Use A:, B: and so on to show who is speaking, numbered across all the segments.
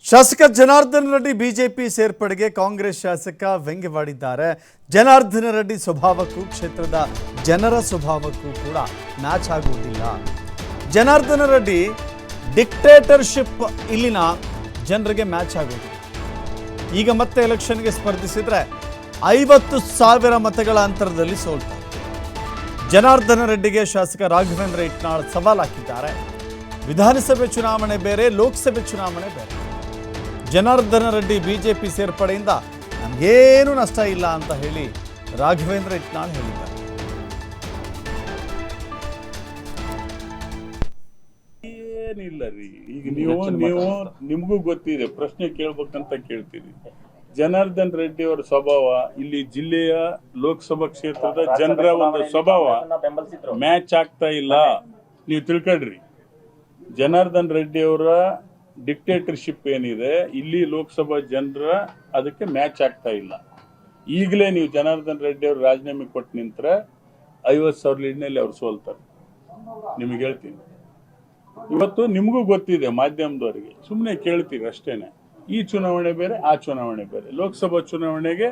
A: ಶಾಸಕ ಜನಾರ್ದನ ರೆಡ್ಡಿ ಬಿಜೆಪಿ ಸೇರ್ಪಡೆಗೆ ಕಾಂಗ್ರೆಸ್ ಶಾಸಕ ವ್ಯಂಗ್ಯವಾಡಿದ್ದಾರೆ. ಜನಾರ್ದನ ರೆಡ್ಡಿ ಸ್ವಭಾವಕ್ಕೂ ಕ್ಷೇತ್ರದ ಜನರ ಸ್ವಭಾವಕ್ಕೂ ಕೂಡ ಮ್ಯಾಚ್ ಆಗುವುದಿಲ್ಲ. ಜನಾರ್ದನ ರೆಡ್ಡಿ ಡಿಕ್ಟೇಟರ್ಶಿಪ್ ಇಲ್ಲಿನ ಜನರಿಗೆ ಮ್ಯಾಚ್ ಆಗುವುದಿಲ್ಲ. ಈಗ ಮತ್ತೆ ಎಲೆಕ್ಷನ್ಗೆ ಸ್ಪರ್ಧಿಸಿದ್ರೆ 50,000 ಮತಗಳ ಅಂತರದಲ್ಲಿ ಸೋಲ್ತಾರೆ. ಜನಾರ್ದನ ರೆಡ್ಡಿಗೆ ಶಾಸಕ ರಾಘವೇಂದ್ರ ಇಟ್ನಾಳ್ ಸವಾಲ್ ಹಾಕಿದ್ದಾರೆ. ವಿಧಾನಸಭೆ ಚುನಾವಣೆ ಬೇರೆ, ಲೋಕಸಭೆ ಚುನಾವಣೆ ಬೇರೆ. ಜನಾರ್ದನ ರೆಡ್ಡಿ ಬಿಜೆಪಿ ಸೇರ್ಪಡೆಯಿಂದ ನಮಗೇನು ನಷ್ಟ ಇಲ್ಲ ಅಂತ ಹೇಳಿ ರಾಘವೇಂದ್ರ ಇಟ್ನಾಳ್ ಹೇಳಿದ್ದಾರೆ.
B: ಏನಿಲ್ಲ ರೀ, ಈಗ ನೀವು ನಿಮಗೂ ಗೊತ್ತಿದೆ, ಪ್ರಶ್ನೆ ಕೇಳ್ಬೇಕಂತ ಕೇಳ್ತೀರಿ. ಜನಾರ್ದನ್ ರೆಡ್ಡಿ ಅವರ ಸ್ವಭಾವ ಇಲ್ಲಿ ಜಿಲ್ಲೆಯ ಲೋಕಸಭಾ ಕ್ಷೇತ್ರದ ಜನರ ಒಂದು ಸ್ವಭಾವ ಮ್ಯಾಚ್ ಆಗ್ತಾ ಇಲ್ಲ. ನೀವು ತಿಳ್ಕೊಳ್ರಿ, ಜನಾರ್ದನ್ ರೆಡ್ಡಿ ಅವರ ಡಿಕ್ಟೇಟರ್ಶಿಪ್ ಏನಿದೆ ಇಲ್ಲಿ ಲೋಕಸಭಾ ಜನರ ಅದಕ್ಕೆ ಮ್ಯಾಚ್ ಆಗ್ತಾ ಇಲ್ಲ. ಈಗಲೇ ನೀವು ಜನಾರ್ದನ್ ರೆಡ್ಡಿ ಅವರು ರಾಜೀನಾಮೆ ಕೊಟ್ಟು ನಿಂತ್ರೆ 50,000 ಲೀಡ್ನಲ್ಲಿ ಅವ್ರು ಸೋಲ್ತಾರೆ. ನಿಮಗೆ ಹೇಳ್ತೀನಿ, ಇವತ್ತು ನಿಮಗೂ ಗೊತ್ತಿದೆ, ಮಾಧ್ಯಮದವರಿಗೆ ಸುಮ್ಮನೆ ಕೇಳ್ತೀವಿ ಅಷ್ಟೇನೆ. ಈ ಚುನಾವಣೆ ಬೇರೆ, ಆ ಚುನಾವಣೆ ಬೇರೆ. ಲೋಕಸಭಾ ಚುನಾವಣೆಗೆ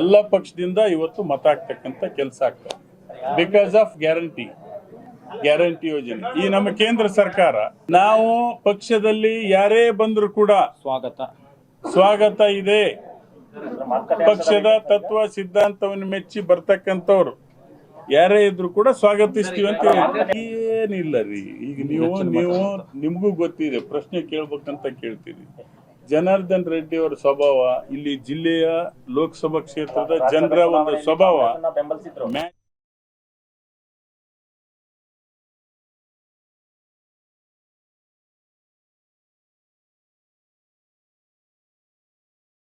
B: ಎಲ್ಲ ಪಕ್ಷದಿಂದ ಇವತ್ತು ಮತ ಹಾಕ್ತಕ್ಕಂಥ ಕೆಲಸ ಆಗ್ತದೆ. ಬಿಕಾಸ್ ಆಫ್ ಗ್ಯಾರಂಟಿ ಯೋಜನೆ ಈ ನಮ್ಮ ಕೇಂದ್ರ ಸರ್ಕಾರ, ನಾವು ಪಕ್ಷದಲ್ಲಿ ಯಾರೇ ಬಂದ್ರು ಕೂಡ ಸ್ವಾಗತ ಇದೆ. ಪಕ್ಷದ ತತ್ವ ಸಿದ್ಧಾಂತವನ್ನು ಮೆಚ್ಚಿ ಬರ್ತಕ್ಕಂಥವ್ರು ಯಾರೇ ಇದ್ರು ಕೂಡ ಸ್ವಾಗತಿಸ್ತೀವಿ ಅಂತ ಹೇಳಿ. ಏನಿಲ್ಲ ರೀ, ಈಗ ನೀವು ನಿಮಗೂ ಗೊತ್ತಿದೆ, ಪ್ರಶ್ನೆ ಕೇಳ್ಬೇಕಂತ ಕೇಳ್ತೀರಿ. ಜನಾರ್ದನ್ ರೆಡ್ಡಿ ಅವರ ಸ್ವಭಾವ ಇಲ್ಲಿ ಜಿಲ್ಲೆಯ ಲೋಕಸಭಾ ಕ್ಷೇತ್ರದ ಜನರ ಒಂದು ಸ್ವಭಾವ